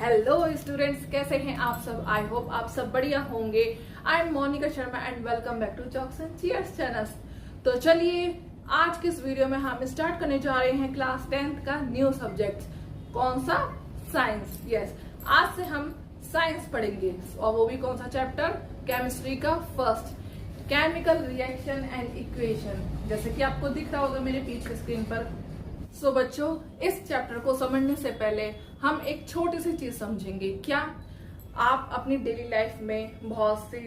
Hello students, कैसे हैं आप सब। आई होप आप सब बढ़िया होंगे। I am Monika Sharma and welcome back to chalks and cheers channel. तो चलिए आज के इस वीडियो में हम स्टार्ट करने जा रहे हैं क्लास 10th का न्यू सब्जेक्ट। कौन सा? साइंस। यस, आज से हम साइंस पढ़ेंगे और वो भी कौन सा चैप्टर? केमिस्ट्री का first, chemical reaction and equation. जैसे कि आपको दिख रहा होगा मेरे पीछे स्क्रीन पर। सो बच्चों, इस चैप्टर को समझने से पहले हम एक छोटी सी चीज समझेंगे। क्या आप अपनी डेली लाइफ में बहुत सी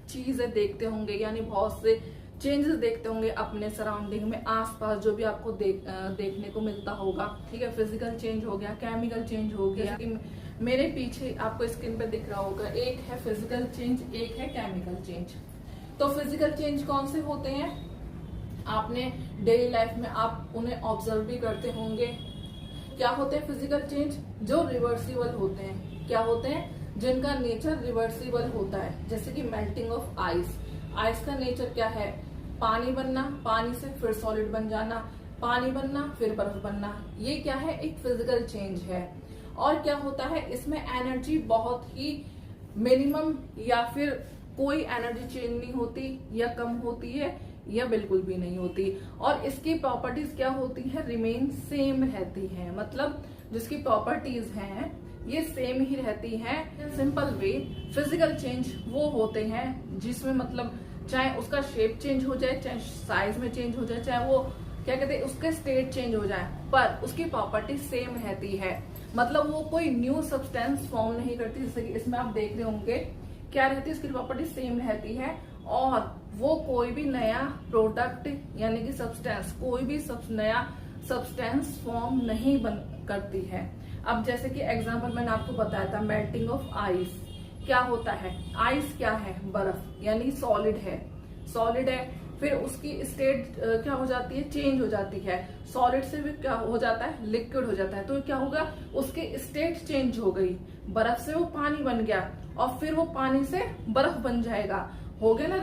चीजें देखते होंगे, यानी बहुत से चेंजेस देखते होंगे अपने सराउंडिंग में, आसपास जो भी आपको देखने को मिलता होगा। ठीक है, फिजिकल चेंज हो गया, केमिकल चेंज हो गया। मेरे पीछे आपको स्क्रीन पे दिख रहा होगा, एक है फिजिकल चेंज, एक है केमिकल चेंज। तो फिजिकल चेंज कौन से होते हैं? आपने डेली लाइफ में आप उन्हें ऑब्जर्व भी करते होंगे। क्या होते हैं फिजिकल चेंज? जो रिवर्सिबल होते हैं। क्या होते हैं? जिनका नेचर रिवर्सिबल होता है। जैसे कि मेल्टिंग ऑफ आइस। आइस का नेचर क्या है? पानी बनना, पानी से फिर सॉलिड बन जाना, पानी बनना फिर बर्फ बनना। ये क्या है? एक फिजिकल चेंज है। और क्या होता है इसमें? एनर्जी बहुत ही मिनिमम या फिर कोई एनर्जी चेंज नहीं होती, या कम होती है या बिल्कुल भी नहीं होती। और इसकी प्रॉपर्टीज क्या होती है? रिमेन सेम रहती है। मतलब जिसकी प्रॉपर्टीज हैं ये सेम ही रहती हैं। सिंपल वे, फिजिकल चेंज वो होते हैं जिसमें मतलब चाहे उसका शेप चेंज हो जाए, चाहे साइज में चेंज हो जाए, चाहे वो क्या कहते हैं उसके स्टेट चेंज हो जाए, पर उसकी प्रॉपर्टी सेम रहती है। मतलब वो कोई न्यू सब्सटेंस फॉर्म नहीं करती। जैसे कि इसमें आप देख रहे होंगे क्या रहती है, उसकी प्रॉपर्टी सेम रहती है। और वो कोई भी नया प्रोडक्ट यानी कि सब्सटेंस, कोई भी नया सब्सटेंस फॉर्म नहीं करती है। अब जैसे कि एग्जांपल मैंने आपको बताया था, मेल्टिंग ऑफ आइस। क्या होता है? आइस क्या है? बर्फ, यानी सॉलिड है। सॉलिड है, फिर उसकी स्टेट क्या हो जाती है? चेंज हो जाती है। सॉलिड से भी क्या हो जाता है? लिक्विड हो जाता है। तो क्या होगा? उसकी स्टेट चेंज हो गई। बर्फ से वो पानी बन गया और फिर वो पानी से बर्फ बन जाएगा। हो गया ना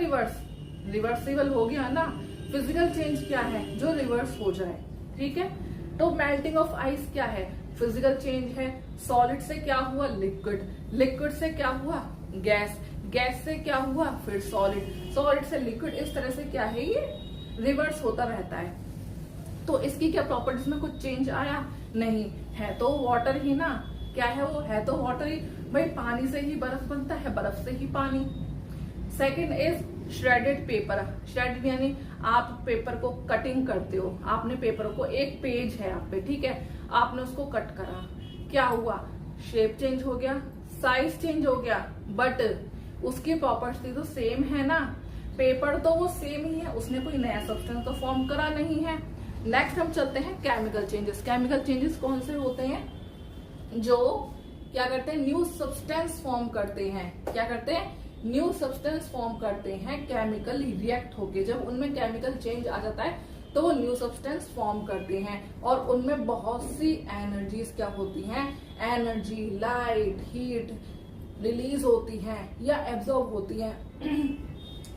रिवर्सिबल हो गया ना। फिजिकल चेंज क्या है? जो रिवर्स हो जाए। ठीक है, तो मेल्टिंग ऑफ आइस क्या है? फिजिकल चेंज है। सॉलिड से क्या हुआ? लिक्विड। लिक्विड से क्या हुआ? गैस। गैस से क्या हुआ? फिर सॉलिड। सॉलिड से लिक्विड। इस तरह से क्या है, ये रिवर्स होता रहता है। तो इसकी क्या प्रॉपर्टीज में कुछ चेंज आया? नहीं है। तो वाटर ही ना। क्या है वो? है तो वाटर ही। भाई पानी से ही बर्फ बनता है, बर्फ से ही पानी। Second is shredded paper. Shredded यानी आप पेपर को कटिंग करते हो। आपने पेपर को, एक पेज है आप पे, ठीक है, आपने उसको कट करा। क्या हुआ? शेप चेंज हो गया, साइज चेंज हो गया, बट उसकी प्रॉपर्टी तो सेम है ना। पेपर तो वो सेम ही है, उसने कोई नया सब्सटेंस तो फॉर्म करा नहीं है। नेक्स्ट हम चलते हैं केमिकल चेंजेस। केमिकल चेंजेस कौन से होते हैं? जो क्या करते हैं? न्यू सब्सटेंस फॉर्म करते हैं। क्या करते हैं? न्यू सब्सटेंस फॉर्म करते हैं केमिकली रिएक्ट होके। जब उनमें केमिकल चेंज आ जाता है तो वो न्यू सब्सटेंस फॉर्म करते हैं और उनमें बहुत सी एनर्जीज क्या होती हैं? एनर्जी, लाइट, हीट रिलीज होती है या एब्जॉर्ब होती है।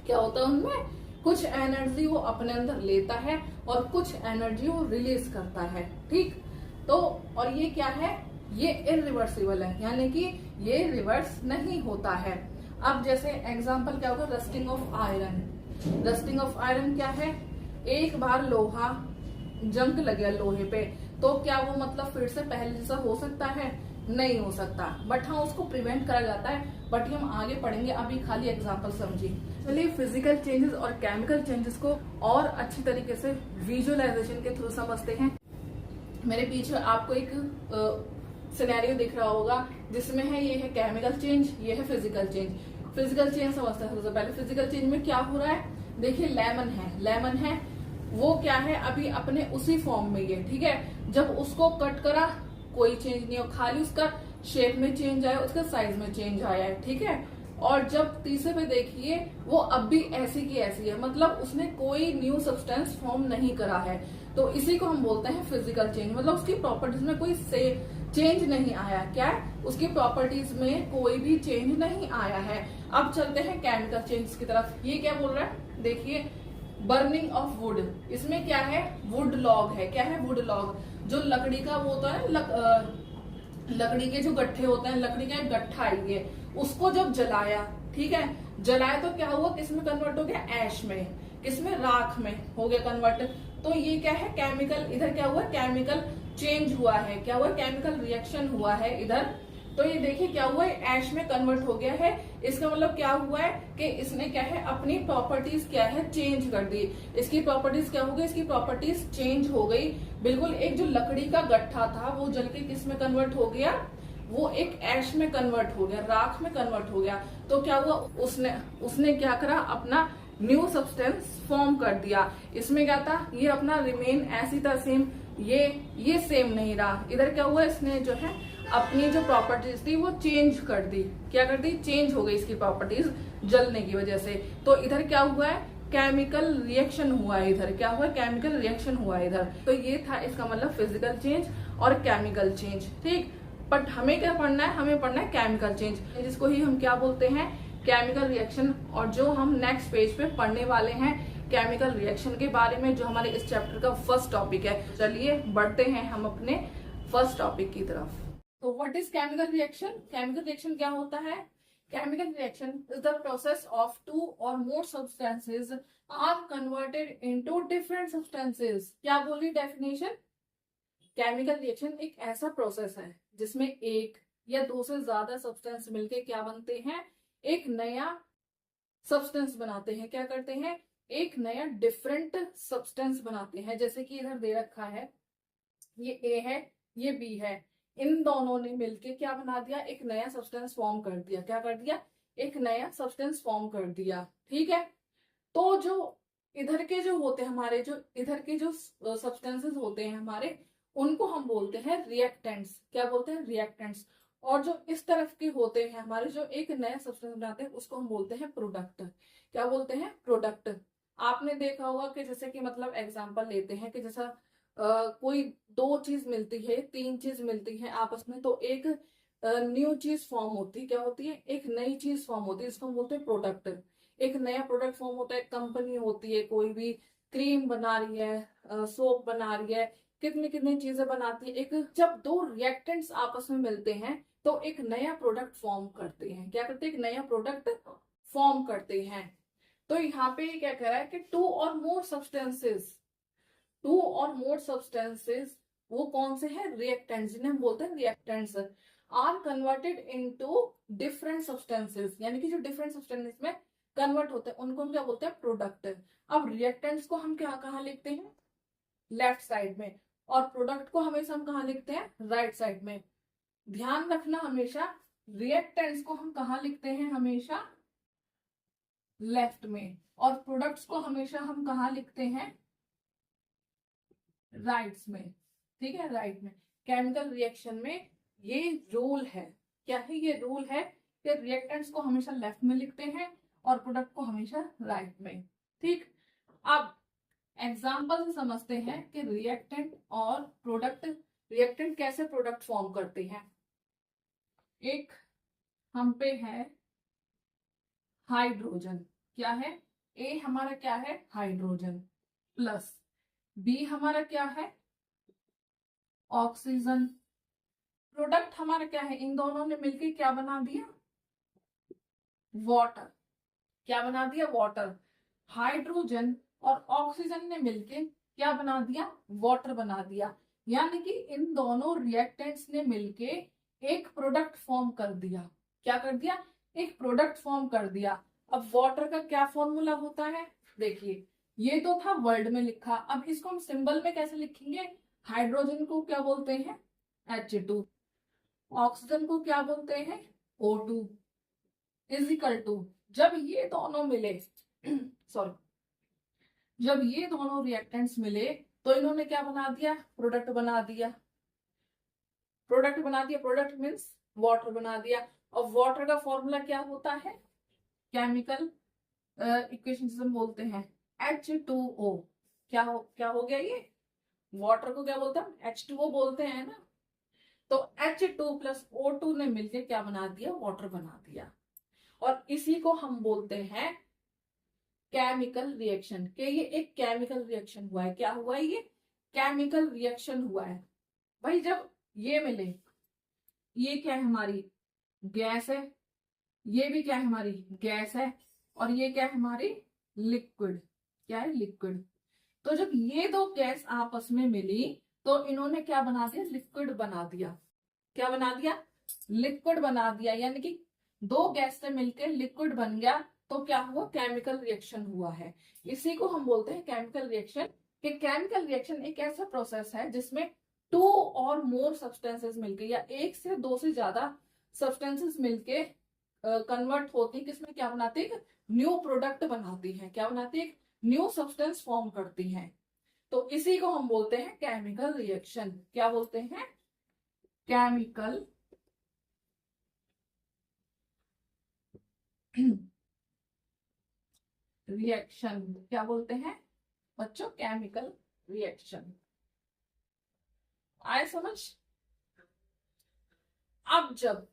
क्या होता है उनमें? कुछ एनर्जी वो अपने अंदर लेता है और कुछ एनर्जी वो रिलीज करता है। ठीक, तो और ये क्या है? ये इरिवर्सिबल है, यानी कि ये रिवर्स नहीं होता है। अब जैसे एग्जांपल क्या होगा? Rusting of iron. Rusting of iron क्या है? एक बार लोहा जंग लग गया लोहे पे, तो क्या वो मतलब फिर से पहले जैसा हो सकता है? नहीं हो सकता। बट हाँ, उसको प्रिवेंट करा जाता है। बट हम आगे पढ़ेंगे, अभी खाली एग्जांपल समझिए। चलिए फिजिकल चेंजेस और केमिकल चेंजेस को और अच्छी तरीके से विजुअलाइजेशन के थ्रू समझते हैं। मेरे पीछे आपको एक सिनेरियो दिख रहा होगा जिसमें है, ये है केमिकल चेंज, ये है फिजिकल चेंज। फिजिकल चेंज समझते हैं सबसे पहले। फिजिकल चेंज में क्या हो रहा है? देखिए लेमन है, लेमन है, वो क्या है? अभी अपने उसी फॉर्म में ये, ठीक है। जब उसको कट करा कोई चेंज नहीं हो, खाली उसका शेप में चेंज आया, उसका साइज में चेंज आया है, ठीक है। और जब तीसरे पे देखिए वो अब भी ऐसी की ऐसी है, मतलब उसने कोई न्यू सब्सटेंस फॉर्म नहीं करा है। तो इसी को हम बोलते हैं फिजिकल चेंज। मतलब उसकी प्रॉपर्टीज में कोई चेंज नहीं आया। क्या है? उसकी प्रॉपर्टीज में कोई भी चेंज नहीं आया है। अब चलते हैं केमिकल चेंज की तरफ। ये क्या बोल रहा है? देखिए, बर्निंग ऑफ वुड। इसमें क्या है? वुड लॉग है। क्या है? Would log. जो लकड़ी का वो होता है लकड़ी के जो गट्ठे होते हैं, लकड़ी का एक गट्ठा आई है, उसको जब जलाया, ठीक है, जलाया तो क्या हुआ, किसमें कन्वर्ट हो गया, ऐश में, किसमें, राख में हो गया कन्वर्ट। तो ये क्या है, केमिकल, इधर क्या हुआ, केमिकल चेंज हुआ है, क्या हुआ, केमिकल रिएक्शन हुआ है इधर। तो ये देखिए क्या हुआ है, ऐश में कन्वर्ट हो गया है। इसका मतलब क्या हुआ है कि इसने क्या है, अपनी प्रॉपर्टीज क्या है, चेंज कर दी। इसकी प्रॉपर्टीज क्या हो गई, इसकी प्रॉपर्टीज चेंज हो गई। बिल्कुल एक जो लकड़ी का गट्ठा था वो जल के किस में कन्वर्ट हो गया, वो एक ऐश में कन्वर्ट हो गया, राख में कन्वर्ट हो गया। तो क्या हुआ, उसने क्या करा, अपना न्यू सब्सटेंस फॉर्म कर दिया। इसमें क्या था, ये अपना रिमेन ऐसी था सेम, ये सेम नहीं रहा। इधर क्या हुआ, इसने जो है अपनी जो प्रॉपर्टीज थी वो चेंज कर दी। क्या कर दी, चेंज हो गई इसकी प्रॉपर्टीज जलने की वजह से। तो इधर क्या हुआ है, केमिकल रिएक्शन हुआ है। इधर क्या हुआ, केमिकल रिएक्शन हुआ है इधर। तो ये था इसका मतलब फिजिकल चेंज और केमिकल चेंज, ठीक। बट हमें क्या पढ़ना है, हमें पढ़ना है केमिकल चेंज, जिसको ही हम क्या बोलते हैं, केमिकल रिएक्शन। और जो हम नेक्स्ट पेज पे पढ़ने वाले हैं केमिकल रिएक्शन के बारे में, जो हमारे इस चैप्टर का फर्स्ट टॉपिक है। चलिए बढ़ते हैं हम अपने फर्स्ट टॉपिक की तरफ। तो what is chemical reaction, chemical reaction क्या होता है, chemical reaction is the process of two और more substances are converted into different substances. क्या बोली डेफिनेशन, केमिकल रिएक्शन एक ऐसा प्रोसेस है जिसमें एक या दो से ज्यादा सब्सटेंस मिलके क्या बनते हैं, एक नया सब्सटेंस बनाते हैं। क्या करते हैं, एक नया डिफरेंट सब्सटेंस बनाते हैं। जैसे कि इधर दे रखा है, ये ए है, ये बी है, इन दोनों ने मिलके क्या बना दिया, एक नया सब्सटेंस फॉर्म कर दिया। क्या कर दिया, एक नया सब्सटेंस फॉर्म कर दिया, ठीक है। तो जो इधर के जो होते हैं हमारे, जो इधर के जो सब्सटेंसेस होते हैं हमारे, उनको हम बोलते हैं रिएक्टेंट्स। क्या बोलते हैं, रिएक्टेंट्स। और जो इस तरफ के होते हैं हमारे, जो एक नया सब्सटेंस बनाते हैं, उसको हम बोलते हैं प्रोडक्ट। क्या बोलते हैं, प्रोडक्ट। आपने देखा होगा कि जैसे कि मतलब एग्जांपल लेते हैं कि जैसा कोई दो चीज मिलती है, तीन चीज मिलती है आपस में, तो एक न्यू चीज फॉर्म होती है। क्या होती है, एक नई चीज फॉर्म होती है, इसको हम बोलते हैं प्रोडक्ट। एक नया प्रोडक्ट फॉर्म होता है, कंपनी होती है, कोई भी क्रीम बना रही है, सोप बना रही है, कितनी कितनी चीजें बनाती है। एक जब दो रिएक्टेंट्स आपस में मिलते हैं तो एक नया प्रोडक्ट फॉर्म करते हैं। क्या करते हैं, एक नया प्रोडक्ट फॉर्म करते हैं। तो यहाँ पे क्या कह रहा है कि टू और मोर सब्सटेंसेस, टू और मोर सब्सटेंसेस वो कौन से हैं, रिएक्टेंट्स, जिन्हें हम बोलते हैं reactants, are converted into different substances. यानी कि जो डिफरेंट सब्सटेंसेस में कन्वर्ट होते हैं उनको हम क्या बोलते हैं, प्रोडक्ट। अब रिएक्टेंट्स को हम क्या कहाँ लिखते हैं, लेफ्ट साइड में, और प्रोडक्ट को हमेशा हम कहाँ लिखते हैं, राइट साइड में। ध्यान रखना हमेशा, रिएक्टेंट्स को हम कहाँ लिखते हैं, हमेशा लेफ्ट में, और प्रोडक्ट्स को हमेशा हम कहाँ लिखते हैं, राइट्स में, ठीक है, राइट में। केमिकल रिएक्शन में ये रूल है, क्या है, ये रूल है कि रिएक्टेंट्स को हमेशा लेफ्ट में लिखते हैं और प्रोडक्ट को हमेशा राइट में, ठीक। अब एग्जाम्पल से समझते हैं कि रिएक्टेंट और प्रोडक्ट, रिएक्टेंट कैसे प्रोडक्ट फॉर्म करते हैं। एक हम पे है हाइड्रोजन, क्या है, ए हमारा क्या है, हाइड्रोजन, प्लस बी हमारा क्या है, ऑक्सीजन। प्रोडक्ट हमारा क्या है, इन दोनों ने मिलकर क्या बना दिया, वाटर। क्या बना दिया, वाटर। हाइड्रोजन और ऑक्सीजन ने मिलकर क्या बना दिया, वाटर बना दिया। यानी कि इन दोनों रिएक्टेंट्स ने मिलके एक प्रोडक्ट फॉर्म कर दिया। क्या कर दिया, एक प्रोडक्ट फॉर्म कर दिया। अब वाटर का क्या फॉर्मूला होता है, देखिए ये तो था वर्ड में लिखा, अब इसको हम सिंबल में कैसे लिखेंगे। हाइड्रोजन को क्या बोलते हैं, H2, ऑक्सीजन को क्या बोलते हैं, O2, इज इक्वल टू, जब ये दोनों मिले सॉरी, जब ये दोनों रिएक्टेंट्स मिले तो इन्होंने क्या बना दिया, प्रोडक्ट बना दिया। प्रोडक्ट बना दिया, प्रोडक्ट मीन्स वाटर बना दिया। और वाटर का फॉर्मूला क्या होता है, केमिकल इक्वेशन जिसे हम बोलते हैं H2O। क्या हो गया, ये वाटर को क्या बोलते हैं, H2O बोलते हैं ना। तो H2 प्लस O2 ने मिलकर क्या बना दिया, वाटर बना दिया। और इसी को हम बोलते हैं केमिकल रिएक्शन, कि ये एक केमिकल रिएक्शन हुआ है। क्या हुआ है, ये केमिकल रिएक्शन हुआ है भाई। जब ये मिले, ये क्या है हमारी गैस है, ये भी क्या है हमारी गैस है, और ये क्या है हमारी लिक्विड, क्या है लिक्विड। तो जब ये दो गैस आपस में मिली तो इन्होंने क्या बना दिया, लिक्विड बना दिया। क्या बना दिया, लिक्विड बना दिया, यानी कि दो गैस से मिलकर लिक्विड बन गया। तो क्या हुआ, केमिकल रिएक्शन हुआ है। इसी को हम बोलते हैं केमिकल रिएक्शन। कि केमिकल रिएक्शन एक ऐसा प्रोसेस है जिसमें टू और मोर सब्सटेंसेस मिलके या एक से दो से ज्यादा सब्सटेंसेस मिलके कन्वर्ट होती है, किसमें क्या बनाती है, न्यू प्रोडक्ट बनाती है। क्या बनाती है, न्यू सब्सटेंस फॉर्म करती है। तो इसी को हम बोलते हैं केमिकल रिएक्शन। क्या बोलते हैं, केमिकल रिएक्शन। क्या बोलते हैं बच्चों, केमिकल रिएक्शन। आए समझ। अब जब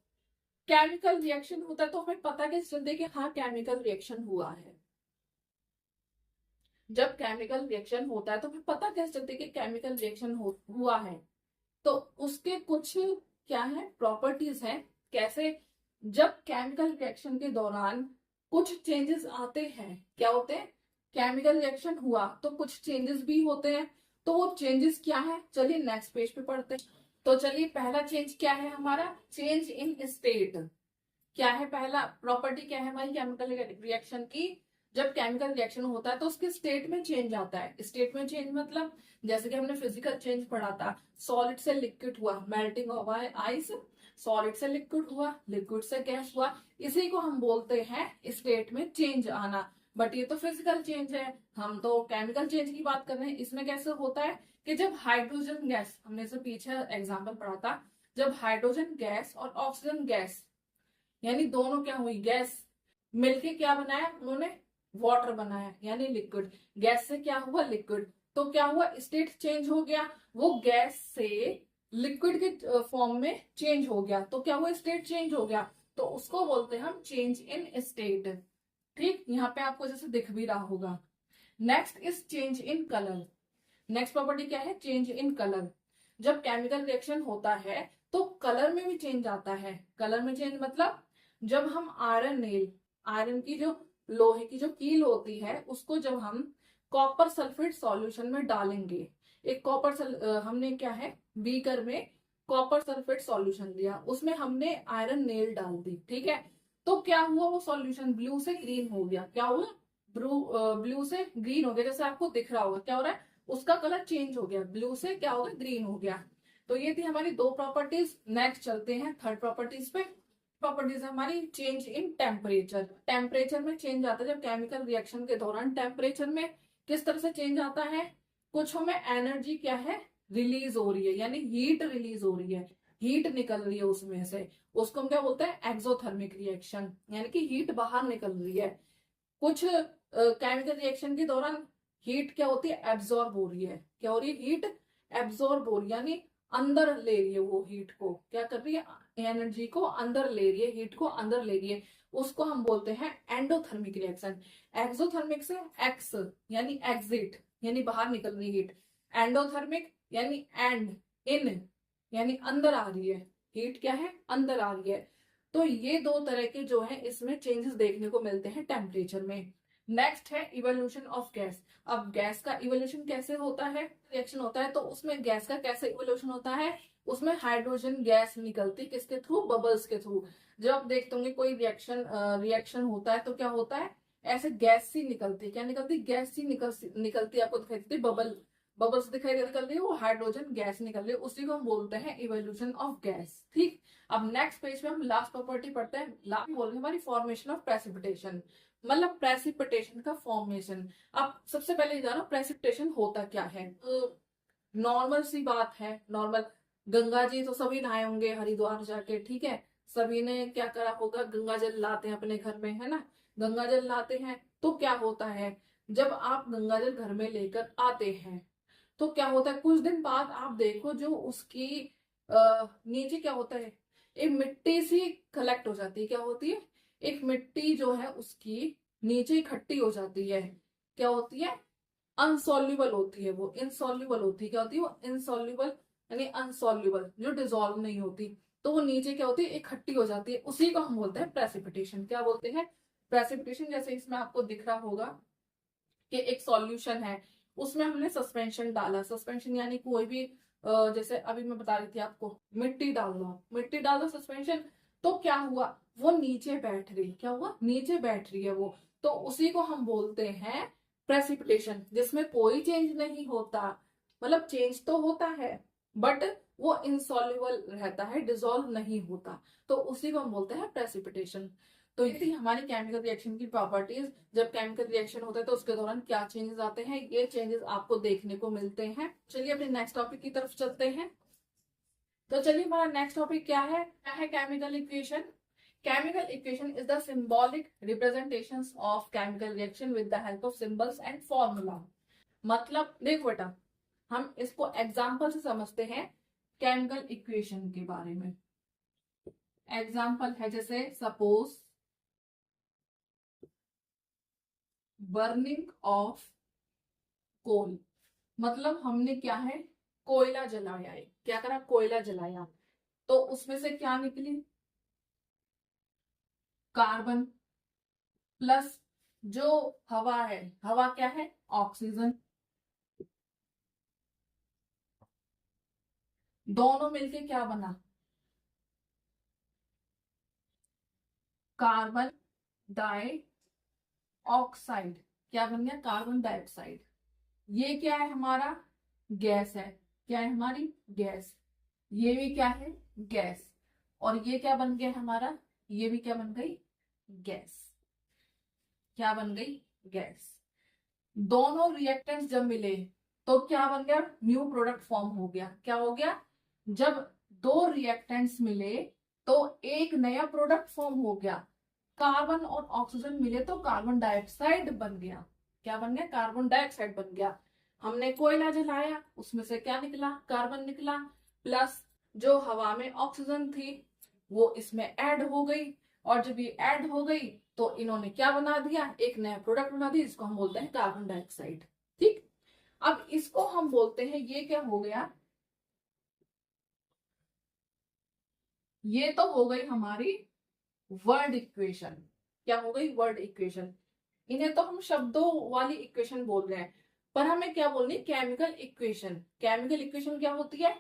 केमिकल रिएक्शन होता है तो हमें पता कैसे चलता है कि हाँ केमिकल रिएक्शन हुआ है। जब केमिकल रिएक्शन होता है तो हमें पता कैसे चलता है कि केमिकल रिएक्शन हुआ है। तो उसके कुछ क्या है, प्रॉपर्टीज हैं। कैसे, जब केमिकल रिएक्शन के दौरान कुछ चेंजेस आते हैं, क्या होते हैं, केमिकल रिएक्शन हुआ तो कुछ चेंजेस भी होते हैं। तो वो चेंजेस क्या है, चलिए नेक्स्ट पेज पे पढ़ते हैं। तो चलिए पहला चेंज क्या है हमारा, चेंज इन स्टेट। क्या है पहला प्रॉपर्टी, क्या है हमारी केमिकल रिएक्शन की, जब केमिकल रिएक्शन होता है तो उसके स्टेट में चेंज आता है। स्टेट में चेंज मतलब जैसे कि हमने फिजिकल चेंज पढ़ा था, सॉलिड से लिक्विड हुआ, मेल्टिंग हुआ है आइस, सॉलिड से लिक्विड हुआ, लिक्विड से गैस हुआ। इसी को हम बोलते हैं स्टेट में चेंज आना। बट ये तो फिजिकल चेंज है, हम तो केमिकल चेंज की बात कर रहे हैं। इसमें कैसे होता है कि जब हाइड्रोजन गैस, हमने से पीछे एग्जाम्पल पढ़ा था, जब हाइड्रोजन गैस और ऑक्सीजन गैस यानी दोनों क्या हुई, गैस मिलके क्या बनाया उन्होंने, वाटर बनाया यानी लिक्विड। गैस से क्या हुआ, लिक्विड। तो क्या हुआ, स्टेट चेंज हो गया, वो गैस से लिक्विड के फॉर्म में चेंज हो गया। तो क्या हुआ, स्टेट चेंज हो गया। तो उसको बोलते हैं हम चेंज इन स्टेट। ठीक, यहाँ पे आपको जैसे दिख भी रहा होगा। Next is change in colour. Next property क्या है, चेंज इन कलर। जब केमिकल रिएक्शन होता है तो कलर में भी चेंज आता है। कलर में चेंज मतलब जब हम आयरन नेल, आयरन की जो लोहे की जो कील होती है उसको जब हम कॉपर सल्फेट सॉल्यूशन में डालेंगे, एक हमने क्या है बीकर में कॉपर सल्फेट सॉल्यूशन लिया, उसमें हमने आयरन नेल डाल दी, ठीक है। तो क्या हुआ, वो सॉल्यूशन ब्लू से ग्रीन हो गया। क्या हुआ, ब्लू से ग्रीन हो गया, जैसे आपको दिख रहा होगा क्या हो रहा है, उसका कलर चेंज हो गया, ब्लू से क्या हो गया, ग्रीन हो गया। तो ये थी हमारी दो प्रॉपर्टीज। नेक्स्ट चलते हैं थर्ड प्रॉपर्टीज पे। प्रॉपर्टीज हमारी चेंज इन टेम्परेचर। टेम्परेचर में चेंज आता है जब केमिकल रिएक्शन के दौरान टेम्परेचर में किस तरह से चेंज आता है, कुछ हमें एनर्जी क्या है रिलीज हो रही है, यानी हीट रिलीज हो रही है, हीट निकल रही है उसमें से, उसको हम क्या बोलते हैं, एक्सोथर्मिक रिएक्शन, यानी कि हीट बाहर निकल रही है। कुछ केमिकल रिएक्शन के दौरान हीट क्या होती है, एब्जॉर्ब हो रही है। क्या हो रही है, हीट एब्जॉर्ब हो रही है, यानी अंदर ले रही है, वो हीट को क्या कर रही है, एनर्जी को अंदर ले रही है, हीट को अंदर ले रही है। उसको हम बोलते हैं एंडोथर्मिक रिएक्शन। एक्सोथर्मिक से एक्स यानी एग्जिट यानी बाहर निकल रही हीट, एंडोथर्मिक यानी एंड इन यानी अंदर आ रही है, हीट क्या है अंदर आ रही है। तो ये दो तरह के जो है इसमें चेंजेस देखने को मिलते हैं टेम्परेचर में। नेक्स्ट है इवोल्यूशन ऑफ गैस। अब गैस का इवोल्यूशन कैसे होता है, रिएक्शन होता है तो उसमें गैस का कैसे इवोल्यूशन होता है, उसमें हाइड्रोजन गैस निकलती किसके थ्रू, बबल्स के थ्रू। जब आप देखते होंगे कोई रिएक्शन होता है तो क्या होता है, ऐसे गैस सी निकलती है, क्या निकलती, गैस सी निकलती है, आपको दिखाई देती है, बबल्स दिखाई दे निकल रही है, वो हाइड्रोजन गैस निकल रही है, उसी को हम बोलते हैं इवोल्यूशन ऑफ गैस। ठीक, अब नेक्स्ट पेज पे हम लास्ट प्रॉपर्टी पढ़ते हैं। लास्ट बोल रहे हैं हमारी फॉर्मेशन ऑफ प्रेसिपिटेशन, मतलब प्रेसिपिटेशन का फॉर्मेशन। अब सबसे पहले जानो प्रेसिपिटेशन होता क्या है। नॉर्मल सी बात है, नॉर्मल, गंगा जी तो सभी नहाए होंगे हरिद्वार जाके, ठीक है, सभी ने क्या करा होगा, गंगा जल लाते हैं अपने घर में, है ना, गंगा जल लाते हैं। तो क्या होता है, जब आप गंगा जल घर में लेकर आते हैं तो क्या होता है, कुछ दिन बाद आप देखो जो उसकी नीचे क्या होता है, एक मिट्टी सी कलेक्ट हो जाती है। क्या होती है, एक मिट्टी जो है उसकी नीचे इकट्ठी हो जाती है। क्या होती है, अनसॉल्युबल होती है, वो इनसॉल्युबल होती है। क्या होती है वो, इनसॉल्युबल यानी अनसॉल्युबल, जो डिजोल्व नहीं होती। तो वो नीचे क्या होती है, इकट्ठी हो जाती है, उसी को हम बोलते हैं प्रेसिपिटेशन। क्या बोलते हैं? प्रेसिपिटेशन। जैसे इसमें आपको दिख रहा होगा कि एक सॉल्यूशन है, उसमें हमने सस्पेंशन डाला। सस्पेंशन यानी कोई भी जैसे अभी मैं बता रही थी आपको, मिट्टी डाल दो, मिट्टी डाल दो सस्पेंशन, तो क्या हुआ, वो नीचे बैठ रही। क्या हुआ? नीचे बैठ रही है वो। तो उसी को हम बोलते हैं प्रेसिपिटेशन, जिसमें कोई चेंज नहीं होता। मतलब चेंज तो होता है बट वो इनसॉल्युबल रहता है, डिसॉल्व नहीं होता। तो उसी को हम बोलते हैं प्रेसिपिटेशन। तो ये थी हमारी केमिकल रिएक्शन की प्रॉपर्टीज। जब केमिकल रिएक्शन होता है तो उसके दौरान क्या चेंजेस आते हैं, ये चेंजेस आपको देखने को मिलते हैं। चलिए अपने नेक्स्ट टॉपिक की तरफ चलते हैं। तो चलिए हमारा नेक्स्ट टॉपिक क्या है? Chemical equation. Chemical equation is the symbolic representations of chemical reaction with the help of symbols and formula. मतलब देखो बेटा, हम इसको एग्जाम्पल से समझते हैं केमिकल इक्वेशन के बारे में। एग्जाम्पल है जैसे सपोज बर्निंग ऑफ कोल। मतलब हमने क्या है, कोयला जलाया है। क्या करा? कोयला जलाया। तो उसमें से क्या निकली? कार्बन प्लस जो हवा है, हवा क्या है? ऑक्सीजन। दोनों मिलके क्या बना? Carbon dioxide. क्या बन गया? Carbon dioxide. ये क्या है? हमारा गैस है। क्या है? हमारी गैस। ये भी क्या है? गैस। और ये क्या बन गया हमारा? ये भी क्या बन गई? गैस। क्या बन गई? गैस। दोनों रिएक्टेंट्स जब मिले तो क्या बन गया? न्यू प्रोडक्ट फॉर्म हो गया। क्या हो गया? जब दो रिएक्टेंट्स मिले तो एक नया प्रोडक्ट फॉर्म हो गया। कार्बन और ऑक्सीजन मिले तो कार्बन डाइऑक्साइड बन गया। क्या बन गया? कार्बन डाइऑक्साइड बन गया। हमने कोयला जलाया, उसमें से क्या निकला? कार्बन निकला। प्लस जो हवा में ऑक्सीजन थी वो इसमें ऐड हो गई। और जब ये ऐड हो गई तो इन्होंने क्या बना दिया? एक नया प्रोडक्ट बना दिया, जिसको हम बोलते हैं कार्बन डाइऑक्साइड। ठीक। अब इसको हम बोलते हैं, ये क्या हो गया? ये तो हो गई हमारी वर्ड इक्वेशन। क्या हो गई? Word equation. इन्हें तो हम शब्दों वाली इक्वेशन बोल रहे हैं, पर हमें क्या बोलनी? Chemical equation. केमिकल इक्वेशन क्या होती है?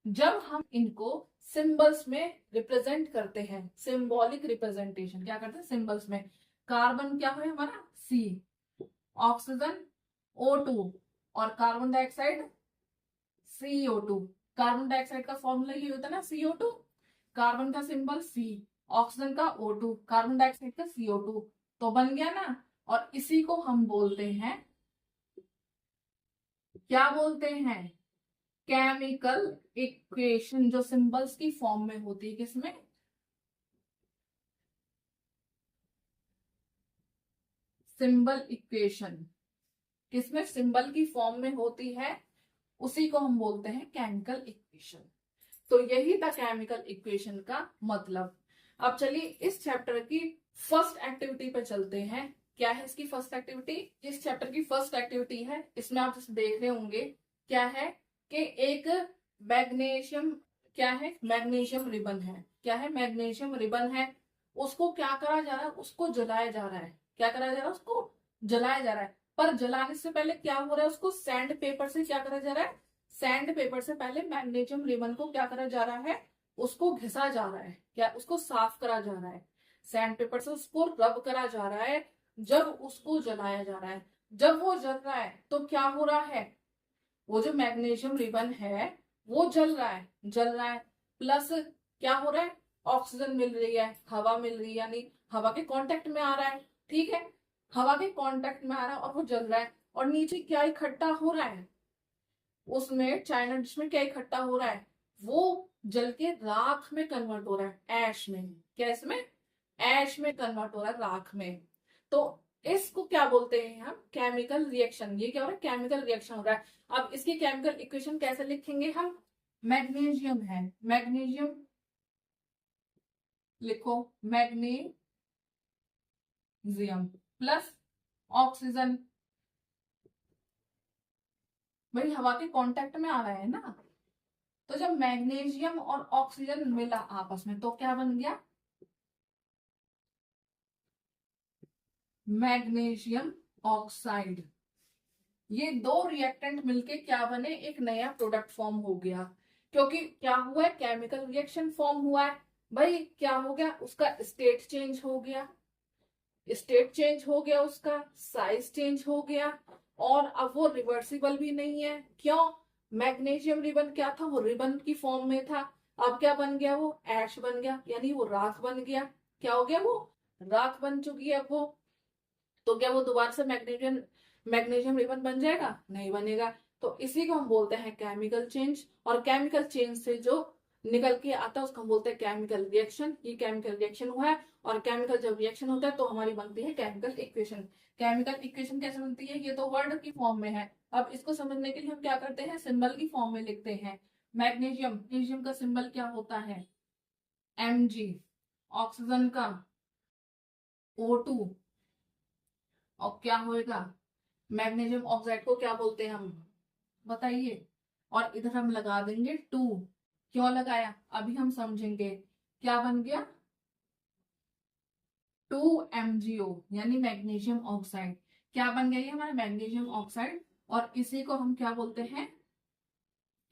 जब हम इनको सिंबल्स में रिप्रेजेंट करते हैं, सिंबॉलिक रिप्रेजेंटेशन क्या करते हैं? सिंबल्स में। कार्बन क्या है हमारा? सी। ऑक्सीजन O2 और carbon dioxide CO2। Carbon dioxide का फॉर्मूला ये होता है ना, CO2। कार्बन का सिंबल C, ऑक्सीजन का O2, कार्बन डाइऑक्साइड का CO2। तो बन गया ना। और इसी को हम बोलते हैं, क्या बोलते हैं? केमिकल इक्वेशन, जो सिंबल्स की फॉर्म में होती है। किसमें? Symbol equation. किसमें? सिंबल की फॉर्म में होती है, उसी को हम बोलते हैं केमिकल इक्वेशन। तो यही था केमिकल इक्वेशन का मतलब। अब चलिए इस चैप्टर की फर्स्ट एक्टिविटी पे चलते हैं। क्या है इसकी फर्स्ट एक्टिविटी? इस चैप्टर की फर्स्ट एक्टिविटी है, इसमें आप जैसे देख रहे होंगे, क्या है कि एक मैग्नीशियम, क्या है? मैग्नीशियम रिबन है। क्या है? मैग्नीशियम रिबन है। उसको क्या करा जा रहा है? उसको जलाया जा रहा है। क्या करा जा रहा है? उसको जलाया जा रहा है। पर जलाने से पहले क्या हो रहा है? उसको सैंड पेपर से क्या करा जा रहा है? सैंड पेपर से पहले मैग्नीशियम रिबन को क्या करा जा रहा है? उसको घिसा जा रहा है। क्या? उसको साफ करा जा रहा है। सैंड पेपर से उसको रब करा जा रहा है। जब उसको जलाया जा रहा है, जब वो जल रहा है तो क्या हो रहा है? वो जो मैग्नीशियम रिबन है वो जल रहा है, जल रहा है। प्लस क्या हो रहा है? ऑक्सीजन मिल रही है, हवा मिल रही है, यानी हवा के कांटेक्ट में आ रहा है। ठीक है, हवा के कांटेक्ट में आ रहा है और वो जल रहा है। और नीचे क्या इकट्ठा हो रहा है? उसमें चाइना डिश में क्या इकट्ठा हो रहा है? वो जल के राख में कन्वर्ट हो रहा है, ऐश में। क्या? इसमें ऐश में कन्वर्ट हो रहा है, राख में। तो इसको क्या बोलते हैं हम? Chemical reaction. ये क्या हो रहा है? केमिकल रिएक्शन हो रहा है। अब इसकी केमिकल इक्वेशन कैसे लिखेंगे हम? मैग्नीशियम है, मैग्नीशियम लिखो, मैग्नीशियम प्लस ऑक्सीजन। भाई हवा के कांटेक्ट में आ रहा है ना, तो जब जब मैग्नीशियम और ऑक्सीजन मिला आपस में तो क्या बन गया, मैग्नीशियम ऑक्साइड। ये दो रिएक्टेंट मिलके क्या बने, एक नया प्रोडक्ट फॉर्म हो गया। क्योंकि क्या हुआ है, केमिकल रिएक्शन फॉर्म हुआ है भाई, क्या हो गया, उसका स्टेट चेंज हो गया, स्टेट चेंज हो गया, उसका साइज चेंज हो गया, और अब वो रिवर्सिबल भी नहीं है। क्यों, मैग्नीशियम रिबन क्या था, वो रिबन की फॉर्म में था, अब क्या बन गया, वो ऐश बन गया, यानी वो राख बन गया। क्या हो गया, वो राख बन चुकी है वो। तो क्या वो दोबारा से मैग्नीशियम मैग्नीशियम रिबन बन जाएगा, नहीं बनेगा। तो इसी को हम बोलते हैं केमिकल चेंज, और केमिकल चेंज से जो निकल के आता है उसको हम बोलते हैं केमिकल रिएक्शन। ये केमिकल रिएक्शन हुआ है, और केमिकल जब रिएक्शन होता है तो हमारी बनती है केमिकल इक्वेशन। केमिकल इक्वेशन कैसे बनती है, ये तो वर्ड की फॉर्म में है। अब इसको समझने के लिए हम क्या करते हैं, सिंबल की फॉर्म में लिखते हैं। मैग्नीशियम का सिंबल क्या होता है, Mg। ऑक्सीजन का O2। और क्या होएगा, मैग्नीशियम ऑक्साइड को क्या बोलते हैं हम, बताइए। और इधर हम लगा देंगे 2। क्यों लगाया, अभी हम समझेंगे। क्या बन गया, 2MgO, यानी मैग्नीशियम ऑक्साइड। क्या बन गया ये हमारा मैग्नीशियम ऑक्साइड, और इसी को हम क्या बोलते हैं,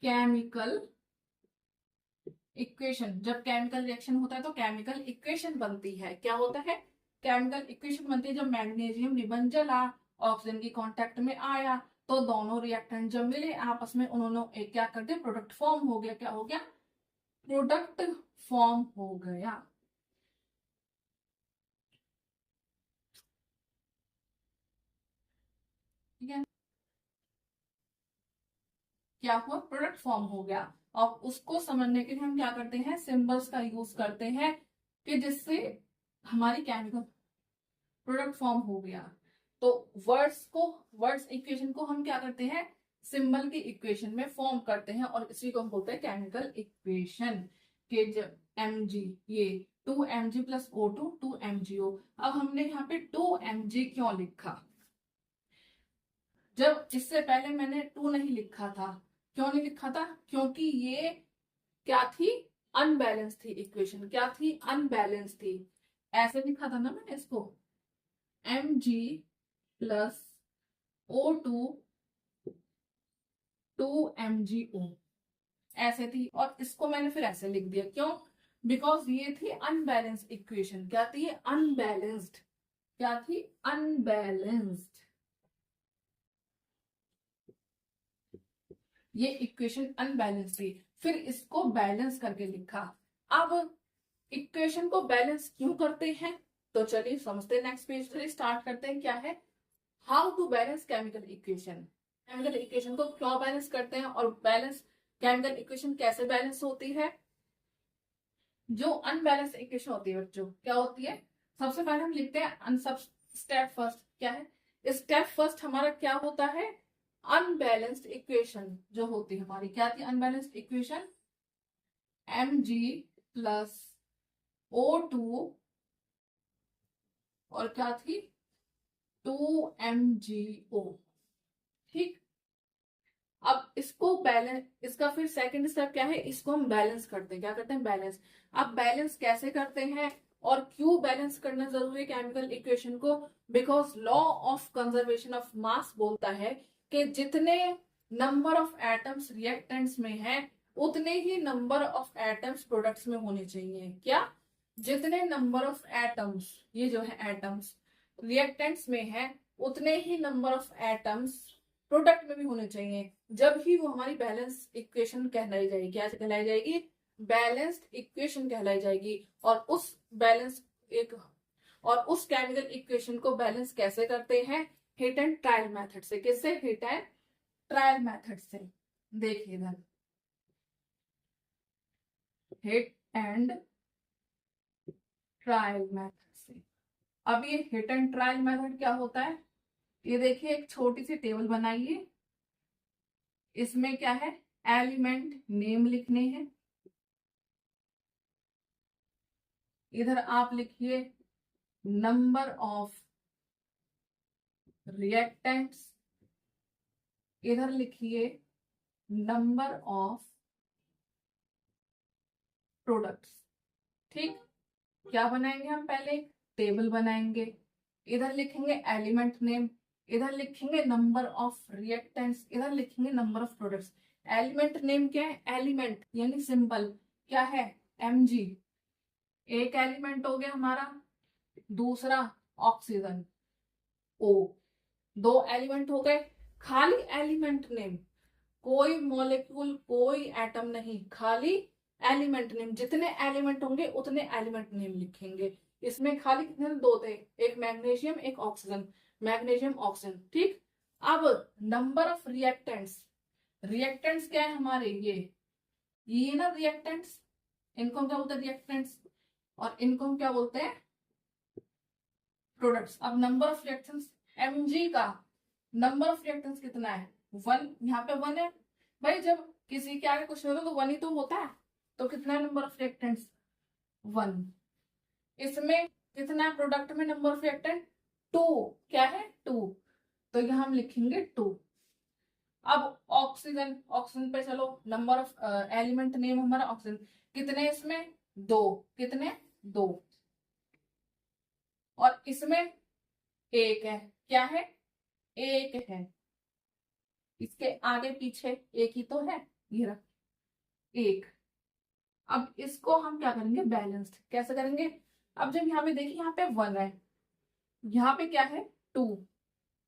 केमिकल इक्वेशन। जब केमिकल रिएक्शन होता है तो केमिकल इक्वेशन बनती है। क्या होता है, केमिकल इक्वेशन बनती है। जब मैग्नीशियम रिबन जला, ऑक्सीजन की कांटेक्ट में आया, तो दोनों रिएक्टेंट जब मिले आपस में, उन्होंने एक क्या कर दिया, प्रोडक्ट फॉर्म हो गया। क्या हो गया, प्रोडक्ट फॉर्म हो गया। ठीक है, क्या हुआ, प्रोडक्ट फॉर्म हो गया। और उसको समझने के लिए हम क्या करते हैं, सिंबल्स का यूज करते हैं, कि जिससे हमारी केमिकल प्रोडक्ट फॉर्म हो गया। तो वर्ड्स इक्वेशन को हम क्या करते हैं, सिंबल की इक्वेशन में फॉर्म करते हैं, और इसी को हम बोलते हैं केमिकल इक्वेशन। के जब Mg, ये 2Mg प्लस O2 2MgO। अब हमने यहाँ पे 2Mg क्यों लिखा, जब इससे पहले मैंने 2 नहीं लिखा था। क्यों नहीं लिखा था, क्योंकि ये क्या थी, अनबैलेंस थी इक्वेशन। क्या थी, अनबैलेंस थी। ऐसे लिखा था ना मैंने इसको, Mg प्लस O2 2MgO, ऐसे थी। और इसको मैंने फिर ऐसे लिख दिया, क्यों, बिकॉज ये थी अनबैलेंस्ड इक्वेशन। क्या थी, अनबैलेंस्ड। क्या थी, अनबैलेंस्ड। ये इक्वेशन अनबैलेंस थी, फिर इसको बैलेंस करके लिखा। अब इक्वेशन को बैलेंस क्यों करते हैं, तो चलिए समझते हैं। नेक्स्ट पेज से स्टार्ट करते हैं। क्या है, how to balance chemical equation. Chemical equation को क्यों बैलेंस करते हैं, और बैलेंस केमिकल इक्वेशन कैसे बैलेंस होती है। जो अनबैलेंस इक्वेशन होती है बच्चों, क्या होती है, सबसे पहले हम लिखते हैं स्टेप फर्स्ट। क्या है, स्टेप फर्स्ट हमारा क्या होता है, अनबैलेंस्ड इक्वेशन जो होती है हमारी। क्या थी unbalanced equation, Mg plus O2 और क्या थी, 2MgO। ठीक, अब इसको बैलेंस, इसका फिर सेकंड स्टेप क्या है, इसको हम बैलेंस करते हैं। क्या करते हैं, बैलेंस। अब बैलेंस कैसे करते हैं, और क्यों बैलेंस करना जरूरी है केमिकल इक्वेशन को, because law of conservation of मास बोलता है कि जितने नंबर ऑफ एटम्स रिएक्टेंट्स में है, उतने ही नंबर ऑफ एटम्स प्रोडक्ट्स में होने चाहिए। क्या, जितने नंबर ऑफ एटम्स, ये जो है एटम्स रिएक्टेंट्स में है, उतने ही नंबर ऑफ एटम्स प्रोडक्ट में भी होने चाहिए। जब ही वो हमारी बैलेंस इक्वेशन कहलाई जाएगी। क्या कहलाई जाएगी, बैलेंस्ड इक्वेशन कहलाई जाएगी। और उस केमिकल इक्वेशन को बैलेंस कैसे करते हैं, हिट एंड ट्रायल मेथड से। किससे, हिट एंड ट्रायल मेथड से। देखिए इधर, हिट एंड ट्रायल मेथड से। अब ये हिट एंड ट्रायल मेथड क्या होता है, ये देखिए, एक छोटी सी टेबल बनाइए। इसमें क्या है, एलिमेंट नेम लिखने हैं। इधर आप लिखिए नंबर ऑफ रिएक्टेंट्स, इधर लिखिए नंबर ऑफ प्रोडक्ट्स। ठीक, क्या बनाएंगे हम? पहले टेबल बनाएंगे, इधर लिखेंगे एलिमेंट नेम, इधर लिखेंगे नंबर ऑफ रिएक्टेंट्स, इधर लिखेंगे number of products. Element name क्या है? एलिमेंट यानी सिंबल क्या है? Mg। एक एलिमेंट हो गया हमारा, दूसरा ऑक्सीजन O। दो एलिमेंट हो गए। खाली एलिमेंट नेम, कोई मॉलिक्यूल कोई एटम नहीं, खाली एलिमेंट नेम। जितने एलिमेंट होंगे उतने एलिमेंट नेम लिखेंगे। इसमें खाली कितने? दो थे, एक मैग्नीशियम एक ऑक्सीजन, मैग्नीशियम ऑक्सीजन। ठीक, अब नंबर ऑफ रिएक्टेंट्स। रिएक्टेंट्स क्या है हमारे? ये ना रिएक्टेंट्स, इनको हम क्या बोलते हैं? रिएक्टेंट्स। और इनको हम क्या बोलते हैं? प्रोडक्ट्स। अब नंबर ऑफ रिएक्टेंट्स, Mg का नंबर ऑफ रिएक्टेंट्स कितना है? 1। यहाँ पे 1 है भाई, जब किसी के आगे कुछ होता तो 1 ही तो होता है, तो कितना नंबर ऑफ रिएक्टेंट्स? 1। इसमें कितना प्रोडक्ट में नंबर ऑफ रिएक्टेंट? 2। क्या है? 2, तो यहाँ हम लिखेंगे 2। अब ऑक्सीजन, ऑक्सीजन पे चलो, नंबर ऑफ एलिमेंट नेम हमारा ऑक्सीजन, कितने इसमें? 2। कितने? 2। और इसमें 1 है। क्या है? 1 है। इसके आगे पीछे एक ही तो है, ये रहा 1। अब इसको हम क्या करेंगे? बैलेंस्ड। कैसे करेंगे? अब जब यहाँ पे देखिए, यहाँ पे 1 है, यहाँ पे क्या है? 2।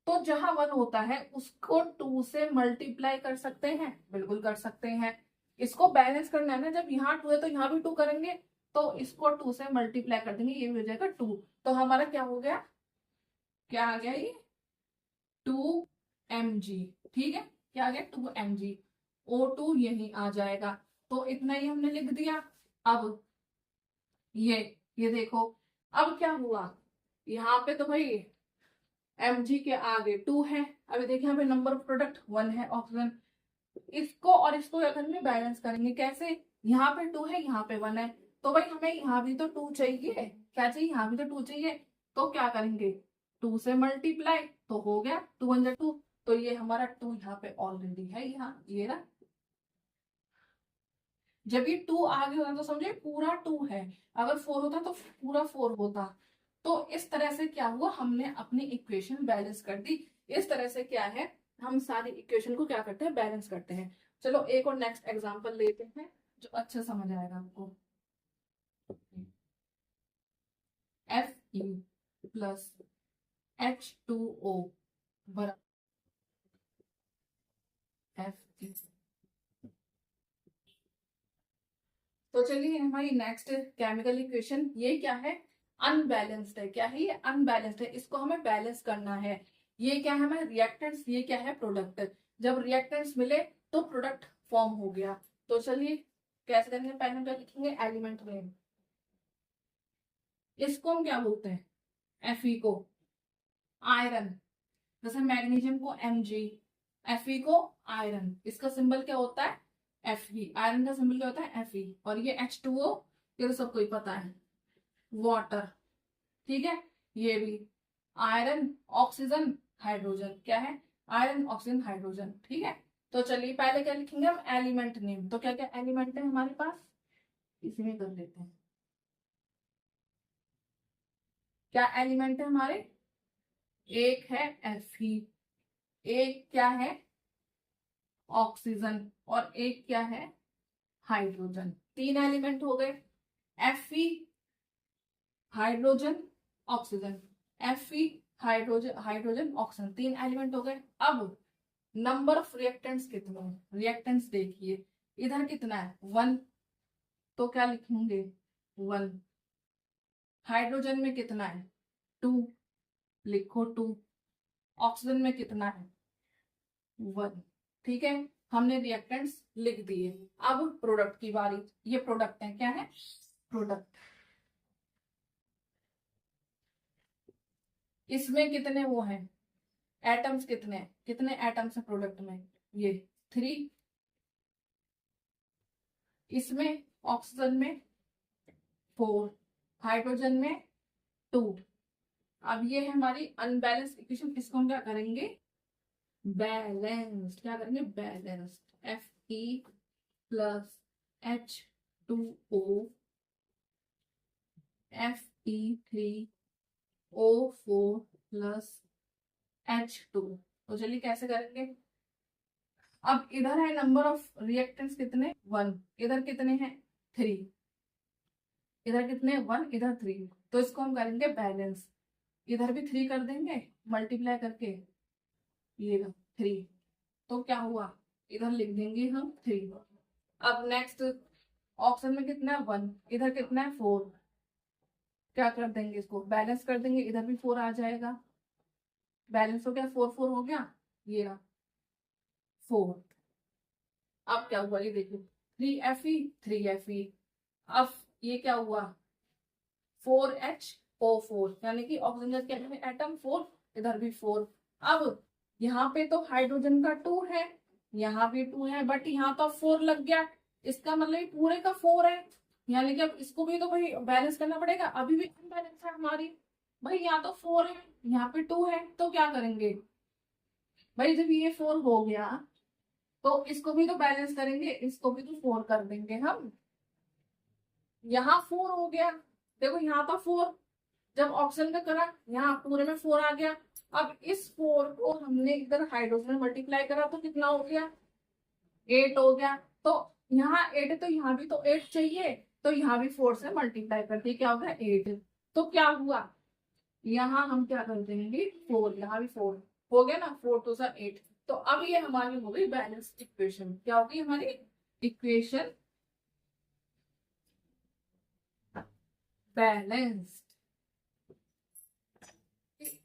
तो जहां 1 होता है उसको 2 से मल्टीप्लाई कर सकते हैं, बिल्कुल कर सकते हैं। इसको बैलेंस करना है ना, जब यहाँ 2 है तो यहाँ भी 2 करेंगे, तो इसको 2 से मल्टीप्लाई कर देंगे, ये भी हो जाएगा 2। तो हमारा क्या हो गया? क्या आ गया? ये 2mg। ठीक है, क्या आ गया? 2mg। O2 यही आ जाएगा। तो इतना ही हमने लिख दिया। अब ये देखो, अब क्या हुआ? यहाँ पे तो भाई Mg के आगे 2 है। अभी देखिए यहाँ पे नंबर ऑफ प्रोडक्ट 1 है, ऑक्सीजन। इसको और इसको अगर में बैलेंस करेंगे कैसे? यहाँ पे 2 है, यहाँ पे 1 है, तो भाई हमें यहाँ भी तो 2 चाहिए। क्या चाहिए? यहाँ भी तो 2 चाहिए। तो क्या करेंगे? 2 से मल्टीप्लाई, तो हो गया 2 1 2। तो ये हमारा 2 यहाँ पे ऑलरेडी है, यहाँ ये ना। जब ये 2 आगे होता तो समझे पूरा 2 है, अगर 4 होता तो पूरा 4 होता। तो इस तरह से क्या हुआ? हमने अपनी इक्वेशन बैलेंस कर दी। इस तरह से क्या है, हम सारी इक्वेशन को क्या करते हैं? बैलेंस करते हैं। चलो एक और नेक्स्ट एग्जांपल लेते हैं जो अच्छा समझ आएगा आपको। Fe प्लस H2O बराबर Fe। तो चलिए हमारी नेक्स्ट केमिकल इक्वेशन, ये क्या है? अनबैलेंस्ड है। क्या है ये? अनबैलेंस्ड है। इसको हमें बैलेंस करना है। ये क्या है हमें? रिएक्टेंट्स। ये क्या है? प्रोडक्ट। जब रिएक्टेंट्स मिले तो प्रोडक्ट फॉर्म हो गया। तो चलिए कैसे करेंगे? पहले हम क्या लिखेंगे? Element name. इसको हम क्या बोलते हैं? Fe को आयरन, जैसे मैग्नीशियम को Mg, Fe को आयरन। इसका सिंबल क्या होता है? Fe। आयरन का सिंबल क्या होता है? Fe। और ये H2O, ये तो सबको ही पता है, वाटर। ठीक है, ये भी आयरन ऑक्सीजन हाइड्रोजन। क्या है? Iron oxygen hydrogen. ठीक है, तो चलिए पहले क्या लिखेंगे हम? Element name. तो क्या क्या एलिमेंट है हमारे पास? इसी में कर लेते हैं। क्या एलिमेंट है हमारे? एक है Fe, एक क्या है? ऑक्सीजन, और एक क्या है? हाइड्रोजन। 3 एलिमेंट हो गए। Fe, hydrogen, oxygen. Fe, hydrogen, hydrogen, oxygen. 3 element हो गए। अब नंबर ऑफ रिएक्टेंट्स कितने हैं? रिएक्टेंट्स देखिए, इधर कितना है? 1। तो क्या लिखेंगे? 1। हाइड्रोजन में कितना है? 2। लिखो 2। ऑक्सीजन में कितना है? 1। ठीक है, हमने रिएक्टेंट्स लिख दिए। अब प्रोडक्ट की बारी। ये प्रोडक्ट है। क्या है? प्रोडक्ट। इसमें कितने वो हैं? एटम्स कितने? कितने एटम्स है प्रोडक्ट में? ये 3। इसमें ऑक्सीजन में 4, हाइड्रोजन में 2। अब ये है हमारी अनबैलेंस्ड इक्वेशन। इसको हम क्या करेंगे? बैलेंस्ड। क्या करेंगे? Balanced. Fe plus H Fe3O plus H2। तो चलिए कैसे करेंगे। अब इधर है नंबर ऑफ रिएक्टेंट्स कितने 1, इधर कितने हैं 3, इधर कितने 1, इधर 3। तो इसको हम करेंगे बैलेंस। इधर भी 3 कर देंगे मल्टीप्लाई करके, ये 3। तो क्या हुआ, इधर लिख देंगे हम 3। अब नेक्स्ट ऑप्शन में कितना है 1, इधर कितना है 4। क्या कर देंगे, इसको बैलेंस कर देंगे, इधर भी 4 आ जाएगा। बैलेंस हो गया, 4 4 हो गया, ये रहा 4। अब क्या हुआ, ये देखो 3Fe। अब ये क्या हुआ 4HO4, यानी कि ऑक्सीजन का क्या है एटम 4, इधर भी 4। अब यहाँ पे तो हाइड्रोजन का 2 है, यहाँ भी 2 है, बट यहाँ तो 4 लग गया। इसका मतलब ये पूरे का 4 है, यानी कि अब इसको भी तो भाई बैलेंस करना पड़ेगा। अभी भी अनबैलेंस है हमारी भाई, यहाँ तो 4 है, यहाँ पे 2 है। तो क्या करेंगे भाई, जब ये 4 हो गया तो इसको भी तो बैलेंस करेंगे, इसको भी तो 4 कर देंगे हम। यहाँ 4 हो गया, देखो यहाँ तो 4, जब ऑक्सीजन का करा यहाँ पूरे में 4 आ गया। अब इस 4 को हमने इधर हाइड्रोजन में मल्टीप्लाई करा तो कितना हो गया 8 हो गया। तो यहाँ 8 है तो यहाँ भी तो 8 चाहिए, तो यहाँ भी 4 से मल्टीप्लाई करते क्या हो गया 8। तो क्या हुआ, यहाँ हम क्या कर देंगे 4, यहाँ भी 4 हो गया ना, 4 2 सा 8। तो अब ये हमारी हो गई बैलेंस इक्वेशन। क्या होगी हमारी इक्वेशन बैलेंस्ड।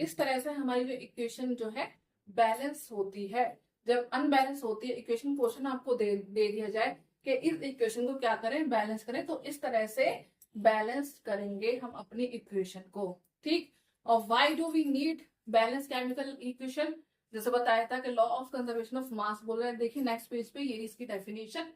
इस तरह से हमारी जो इक्वेशन जो है बैलेंस होती है। जब अनबैलेंस होती है इक्वेशन, क्वेश्चन आपको दे दिया जाए कि इस इक्वेशन को क्या करें बैलेंस करें, तो इस तरह से बैलेंस करेंगे हम अपनी इक्वेशन को। ठीक, और why do we need balance chemical equation, जैसे बताया था कि law of conservation of mass बोल रहे हैं। देखिए नेक्स्ट पेज पे ये इसकी definition.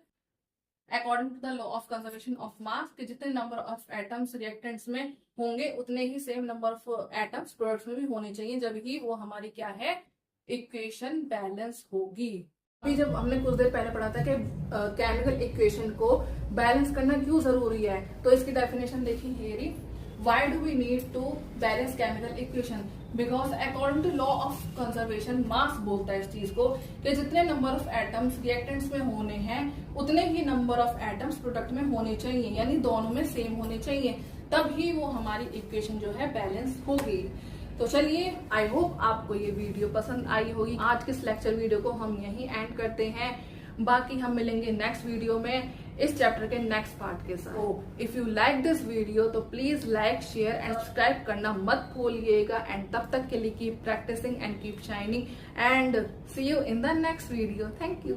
According to the law of conservation of mass, कि जितने नंबर ऑफ एटम्स रिएक्टेंट्स में होंगे उतने ही same number of atoms products में भी होने चाहिए, जब ही वो हमारी क्या है इक्वेशन बैलेंस होगी। अभी जब हमने कुछ देर पहले पढ़ा था कि केमिकल इक्वेशन को बैलेंस करना क्यों जरूरी है, तो इसकी डेफिनेशन देखिए हेरी। Why do we need to balance chemical equation, because according to law of conservation mass बोलता है इस चीज को कि जितने नंबर ऑफ एटम्स रिएक्टेंट्स में होने हैं उतने ही नंबर ऑफ एटम्स प्रोडक्ट में होने चाहिए, यानी दोनों में सेम होने चाहिए, तब ही वो हमारी इक्वेशन जो है बैलेंस होगी। तो चलिए, आई होप आपको ये वीडियो पसंद आई होगी। आज के इस लेक्चर वीडियो को हम यहीं एंड करते हैं, बाकी हम मिलेंगे नेक्स्ट वीडियो में इस चैप्टर के नेक्स्ट पार्ट के साथ। If you like this video तो please like share and subscribe करना मत भूलिएगा। एंड तब तक के लिए keep practising and keep shining and see you in the next video. Thank you.